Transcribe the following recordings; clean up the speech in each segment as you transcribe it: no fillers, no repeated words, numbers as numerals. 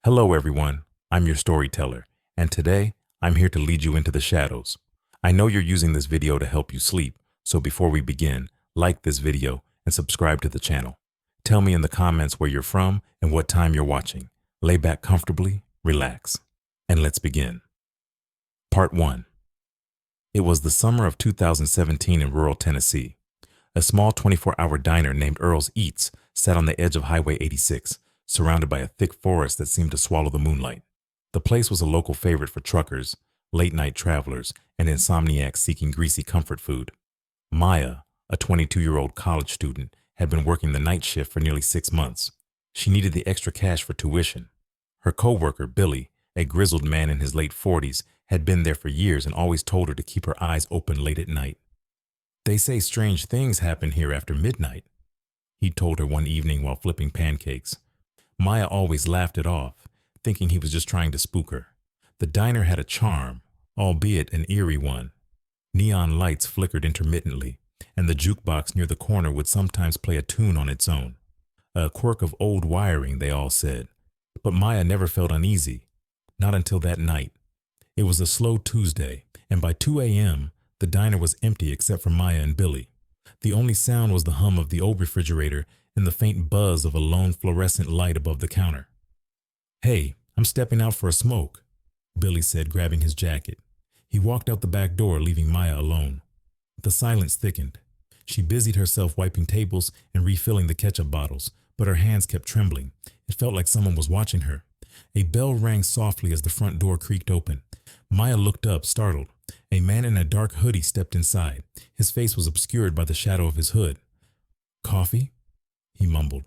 Hello, everyone. I'm your storyteller, and today I'm here to lead you into the shadows. I know you're using this video to help you sleep, so before we begin, like this video and subscribe to the channel. Tell me in the comments where you're from and what time you're watching. Lay back comfortably, relax, and let's begin. Part 1. It was the summer of 2017 in rural Tennessee. A small 24-hour diner named Earl's Eats sat on the edge of Highway 86, surrounded by a thick forest that seemed to swallow the moonlight. The place was a local favorite for truckers, late-night travelers, and insomniacs seeking greasy comfort food. Maya, a 22-year-old college student, had been working the night shift for nearly 6 months. She needed the extra cash for tuition. Her co-worker, Billy, a grizzled man in his late 40s, had been there for years and always told her to keep her eyes open late at night. "They say strange things happen here after midnight," he told her one evening while flipping pancakes. Maya always laughed it off, thinking he was just trying to spook her. The diner had a charm, albeit an eerie one. Neon lights flickered intermittently, and the jukebox near the corner would sometimes play a tune on its own. A quirk of old wiring, they all said. But Maya never felt uneasy, not until that night. It was a slow Tuesday, and by 2 a.m., the diner was empty except for Maya and Billy. The only sound was the hum of the old refrigerator and the faint buzz of a lone fluorescent light above the counter. "Hey, I'm stepping out for a smoke," Billy said, grabbing his jacket. He walked out the back door, leaving Maya alone. The silence thickened. She busied herself wiping tables and refilling the ketchup bottles, but her hands kept trembling. It felt like someone was watching her. A bell rang softly as the front door creaked open. Maya looked up, startled. A man in a dark hoodie stepped inside. His face was obscured by the shadow of his hood. "Coffee?" he mumbled.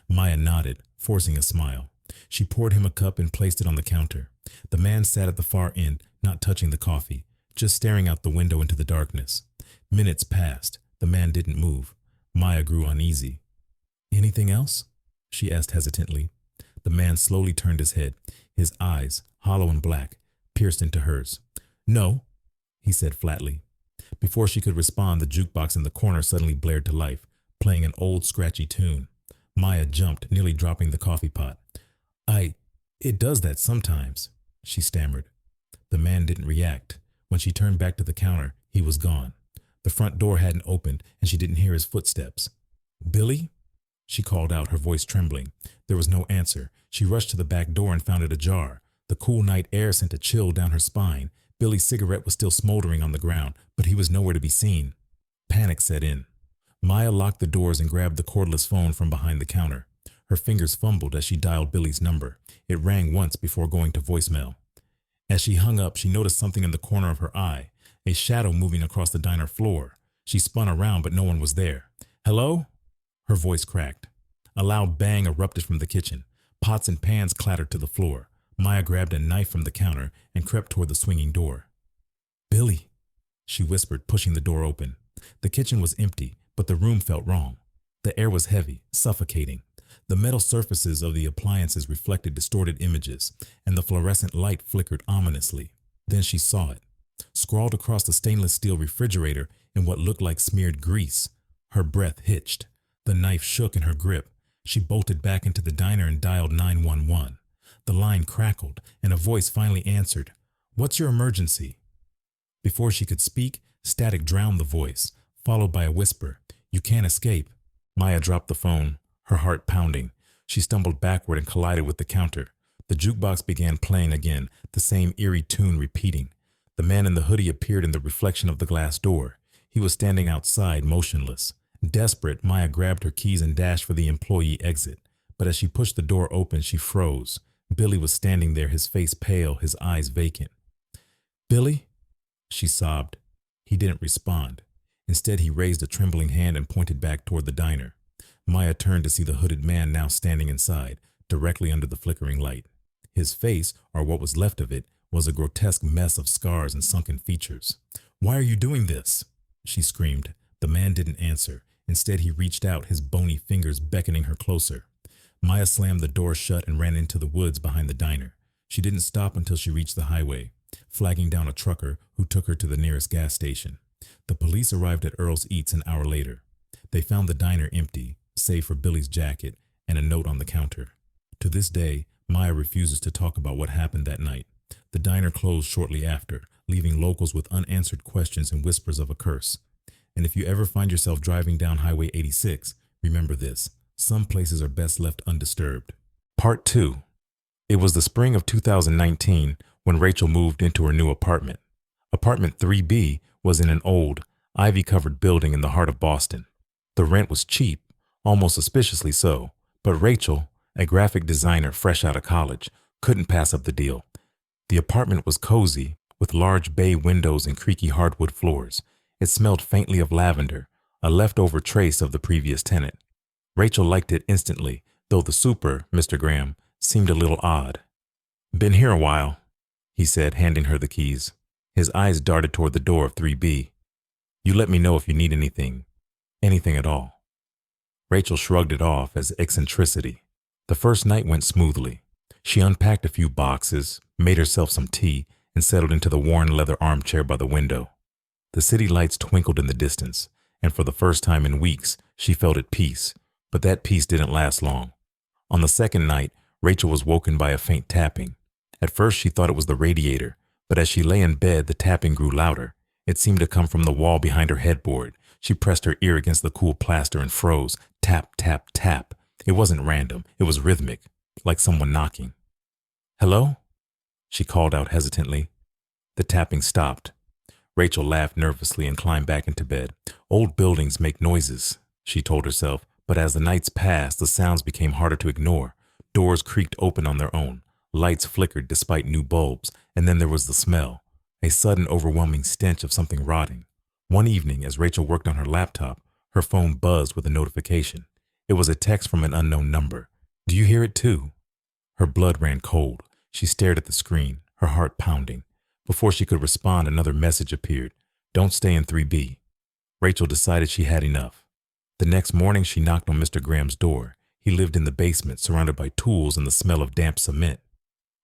Maya nodded, forcing a smile. She poured him a cup and placed it on the counter. The man sat at the far end, not touching the coffee, just staring out the window into the darkness. Minutes passed. The man didn't move. Maya grew uneasy. "Anything else?" she asked hesitantly. The man slowly turned his head. His eyes, hollow and black, pierced into hers. "No," he said flatly. Before she could respond, the jukebox in the corner suddenly blared to life, playing an old scratchy tune. Maya jumped, nearly dropping the coffee pot. It does that sometimes," she stammered. The man didn't react. When she turned back to the counter, he was gone. The front door hadn't opened, and she didn't hear his footsteps. "Billy?" she called out, her voice trembling. There was no answer. She rushed to the back door and found it ajar. The cool night air sent a chill down her spine. Billy's cigarette was still smoldering on the ground, but he was nowhere to be seen. Panic set in. Maya locked the doors and grabbed the cordless phone from behind the counter. Her fingers fumbled as she dialed Billy's number. It rang once before going to voicemail. As she hung up, she noticed something in the corner of her eye, a shadow moving across the diner floor. She spun around, but no one was there. "Hello?" Her voice cracked. A loud bang erupted from the kitchen. Pots and pans clattered to the floor. Maya grabbed a knife from the counter and crept toward the swinging door. "Billy," she whispered, pushing the door open. The kitchen was empty, but the room felt wrong. The air was heavy, suffocating. The metal surfaces of the appliances reflected distorted images, and the fluorescent light flickered ominously. Then she saw it. Scrawled across the stainless steel refrigerator in what looked like smeared grease. Her breath hitched. The knife shook in her grip. She bolted back into the diner and dialed 911. The line crackled, and a voice finally answered. "What's your emergency?" Before she could speak, static drowned the voice, followed by a whisper. "You can't escape." Maya dropped the phone, her heart pounding. She stumbled backward and collided with the counter. The jukebox began playing again, the same eerie tune repeating. The man in the hoodie appeared in the reflection of the glass door. He was standing outside, motionless. Desperate, Maya grabbed her keys and dashed for the employee exit. But as she pushed the door open, she froze. Billy was standing there, his face pale, his eyes vacant. "Billy?" she sobbed. He didn't respond. Instead, he raised a trembling hand and pointed back toward the diner. Maya turned to see the hooded man now standing inside, directly under the flickering light. His face, or what was left of it, was a grotesque mess of scars and sunken features. "Why are you doing this?" she screamed. The man didn't answer. Instead, he reached out, his bony fingers beckoning her closer. Maya slammed the door shut and ran into the woods behind the diner. She didn't stop until she reached the highway, flagging down a trucker who took her to the nearest gas station. The police arrived at Earl's Eats an hour later. They found the diner empty, save for Billy's jacket and a note on the counter. To this day, Maya refuses to talk about what happened that night. The diner closed shortly after, leaving locals with unanswered questions and whispers of a curse. And if you ever find yourself driving down Highway 86, remember this: some places are best left undisturbed. Part 2. It was the spring of 2019 when Rachel moved into her new apartment. Apartment 3B was in an old, ivy-covered building in the heart of Boston. The rent was cheap, almost suspiciously so, but Rachel, a graphic designer fresh out of college, couldn't pass up the deal. The apartment was cozy, with large bay windows and creaky hardwood floors. It smelled faintly of lavender, a leftover trace of the previous tenant. Rachel liked it instantly, though the super, Mr. Graham, seemed a little odd. "Been here a while," he said, handing her the keys. His eyes darted toward the door of 3B. "You let me know if you need anything at all." Rachel shrugged it off as eccentricity. The first night went smoothly. She unpacked a few boxes, made herself some tea, and settled into the worn leather armchair by the window. The city lights twinkled in the distance, and for the first time in weeks, she felt at peace, but that peace didn't last long. On the second night, Rachel was woken by a faint tapping. At first, she thought it was the radiator, but as she lay in bed, the tapping grew louder. It seemed to come from the wall behind her headboard. She pressed her ear against the cool plaster and froze. Tap, tap, tap. It wasn't random. It was rhythmic, like someone knocking. "Hello?" she called out hesitantly. The tapping stopped. Rachel laughed nervously and climbed back into bed. "Old buildings make noises," she told herself, but as the nights passed, the sounds became harder to ignore. Doors creaked open on their own. Lights flickered despite new bulbs, and then there was the smell, a sudden overwhelming stench of something rotting. One evening, as Rachel worked on her laptop, her phone buzzed with a notification. It was a text from an unknown number. "Do you hear it too?" Her blood ran cold. She stared at the screen, her heart pounding. Before she could respond, another message appeared. "Don't stay in 3B." Rachel decided she had enough. The next morning, she knocked on Mr. Graham's door. He lived in the basement, surrounded by tools and the smell of damp cement.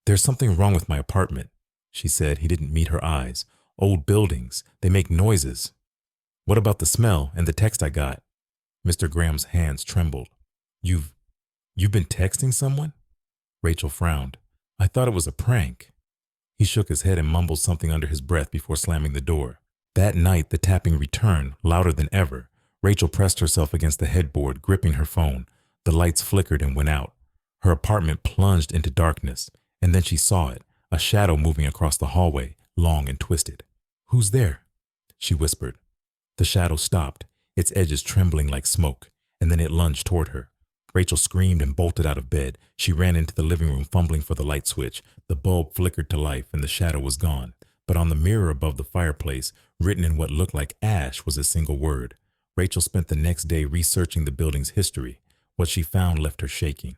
"There's something wrong with my apartment," she said. He didn't meet her eyes. "Old buildings, they make noises." "What about the smell and the text I got?" Mr. Graham's hands trembled. You've been texting someone?" Rachel frowned. "I thought it was a prank." He shook his head and mumbled something under his breath before slamming the door. That night, the tapping returned, louder than ever. Rachel pressed herself against the headboard, gripping her phone. The lights flickered and went out. Her apartment plunged into darkness, and then she saw it, a shadow moving across the hallway, long and twisted. "Who's there?" she whispered. The shadow stopped, its edges trembling like smoke, and then it lunged toward her. Rachel screamed and bolted out of bed. She ran into the living room, fumbling for the light switch. The bulb flickered to life, and the shadow was gone. But on the mirror above the fireplace, written in what looked like ash, was a single word. Rachel spent the next day researching the building's history. What she found left her shaking.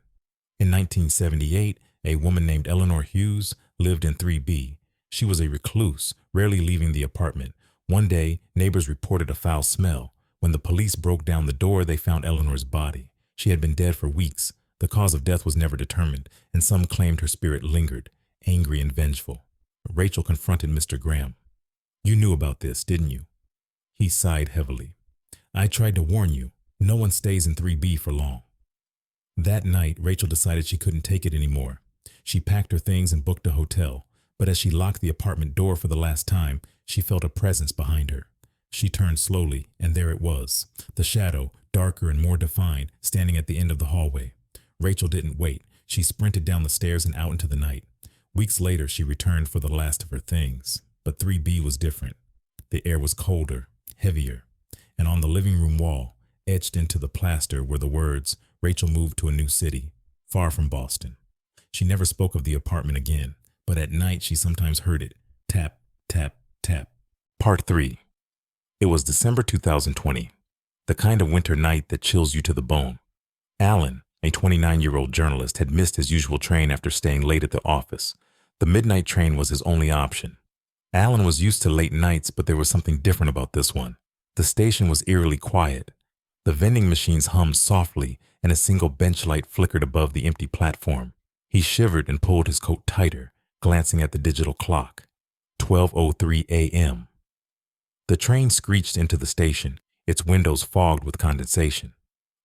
In 1978, a woman named Eleanor Hughes lived in 3B. She was a recluse, rarely leaving the apartment. One day, neighbors reported a foul smell. When the police broke down the door, they found Eleanor's body. She had been dead for weeks. The cause of death was never determined, and some claimed her spirit lingered, angry and vengeful. Rachel confronted Mr. Graham. "You knew about this, didn't you?" He sighed heavily. "I tried to warn you. No one stays in 3B for long." That night, Rachel decided she couldn't take it anymore. She packed her things and booked a hotel, but as she locked the apartment door for the last time, she felt a presence behind her. She turned slowly, and there it was, the shadow, darker and more defined, standing at the end of the hallway. Rachel didn't wait. She sprinted down the stairs and out into the night. Weeks later, she returned for the last of her things. But 3B was different. The air was colder, heavier, and on the living room wall, etched into the plaster, were the words, "Rachel moved to a new city, far from Boston." She never spoke of the apartment again, but at night she sometimes heard it, tap, tap, tap. Part 3. It was December 2020, the kind of winter night that chills you to the bone. Alan, a 29-year-old journalist, had missed his usual train after staying late at the office. The midnight train was his only option. Alan was used to late nights, but there was something different about this one. The station was eerily quiet. The vending machines hummed softly, and a single bench light flickered above the empty platform. He shivered and pulled his coat tighter, glancing at the digital clock. 12:03 a.m. The train screeched into the station, its windows fogged with condensation.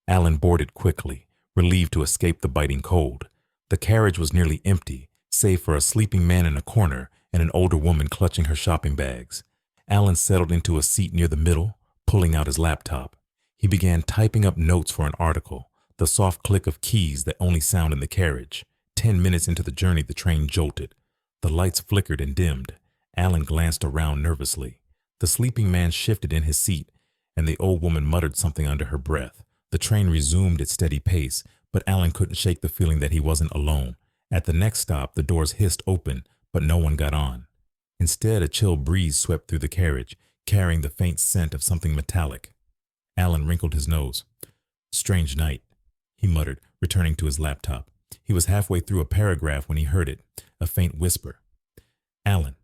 Alan boarded quickly, relieved to escape the biting cold. The carriage was nearly empty, save for a sleeping man in a corner and an older woman clutching her shopping bags. Alan settled into a seat near the middle, pulling out his laptop. He began typing up notes for an article, the soft click of keys that only sound in the carriage. 10 minutes into the journey, the train jolted. The lights flickered and dimmed. Alan glanced around nervously. The sleeping man shifted in his seat, and the old woman muttered something under her breath. The train resumed its steady pace, but Alan couldn't shake the feeling that he wasn't alone. At the next stop, the doors hissed open, but no one got on. Instead, a chill breeze swept through the carriage, carrying the faint scent of something metallic. Alan wrinkled his nose. "Strange night," he muttered, returning to his laptop. He was halfway through a paragraph when he heard it, a faint whisper. "Alan."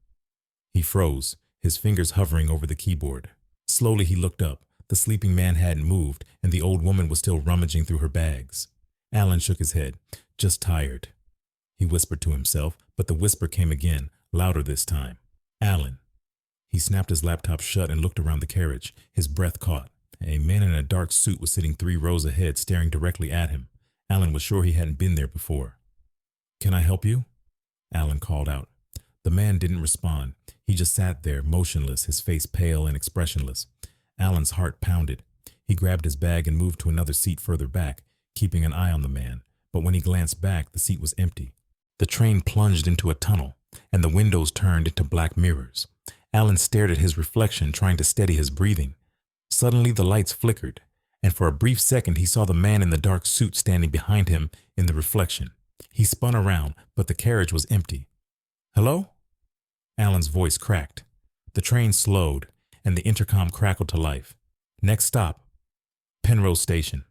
He froze, his fingers hovering over the keyboard. Slowly he looked up. The sleeping man hadn't moved, and the old woman was still rummaging through her bags. Alan shook his head. "Just tired," he whispered to himself, but the whisper came again, louder this time. "Alan." He snapped his laptop shut and looked around the carriage. His breath caught. A man in a dark suit was sitting 3 rows ahead, staring directly at him. Alan was sure he hadn't been there before. "Can I help you?" Alan called out. The man didn't respond. He just sat there, motionless, his face pale and expressionless. Alan's heart pounded. He grabbed his bag and moved to another seat further back, keeping an eye on the man. But when he glanced back, the seat was empty. The train plunged into a tunnel, and the windows turned into black mirrors. Alan stared at his reflection, trying to steady his breathing. Suddenly, the lights flickered, and for a brief second he saw the man in the dark suit standing behind him in the reflection. He spun around, but the carriage was empty. "Hello?" Alan's voice cracked. The train slowed, and the intercom crackled to life. "Next stop, Penrose Station."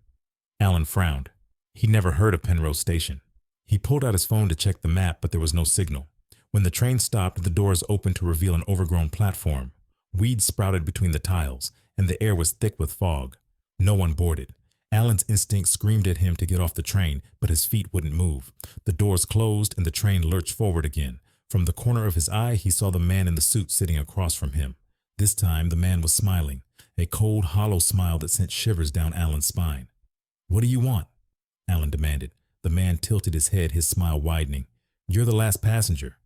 Alan frowned. He'd never heard of Penrose Station. He pulled out his phone to check the map, but there was no signal. When the train stopped, the doors opened to reveal an overgrown platform. Weeds sprouted between the tiles, and the air was thick with fog. No one boarded. Alan's instinct screamed at him to get off the train, but his feet wouldn't move. The doors closed, and the train lurched forward again. From the corner of his eye, he saw the man in the suit sitting across from him. This time, the man was smiling, a cold, hollow smile that sent shivers down Alan's spine. "What do you want?" Alan demanded. The man tilted his head, his smile widening. "You're the last passenger."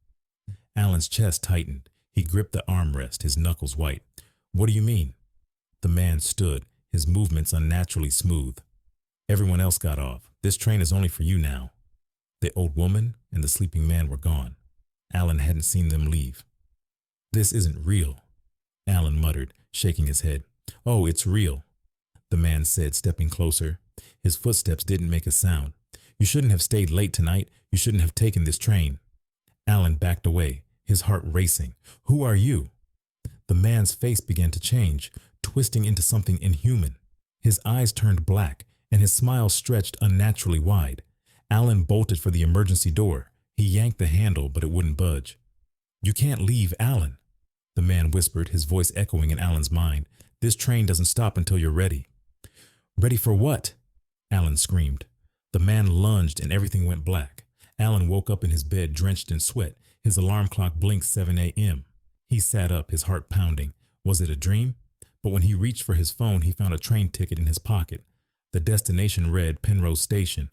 Alan's chest tightened. He gripped the armrest, his knuckles white. "What do you mean?" The man stood, his movements unnaturally smooth. "Everyone else got off. This train is only for you now." The old woman and the sleeping man were gone. Alan hadn't seen them leave. "This isn't real," Alan muttered, shaking his head. "Oh, it's real," the man said, stepping closer. His footsteps didn't make a sound. "You shouldn't have stayed late tonight. You shouldn't have taken this train." Alan backed away, his heart racing. "Who are you?" The man's face began to change, twisting into something inhuman. His eyes turned black, and his smile stretched unnaturally wide. Alan bolted for the emergency door. He yanked the handle, but it wouldn't budge. "You can't leave, Alan," the man whispered, his voice echoing in Alan's mind. "This train doesn't stop until you're ready." "Ready for what?" Alan screamed. The man lunged, and everything went black. Alan woke up in his bed, drenched in sweat. His alarm clock blinked 7 a.m. He sat up, his heart pounding. Was it a dream? But when he reached for his phone, he found a train ticket in his pocket. The destination read Penrose Station,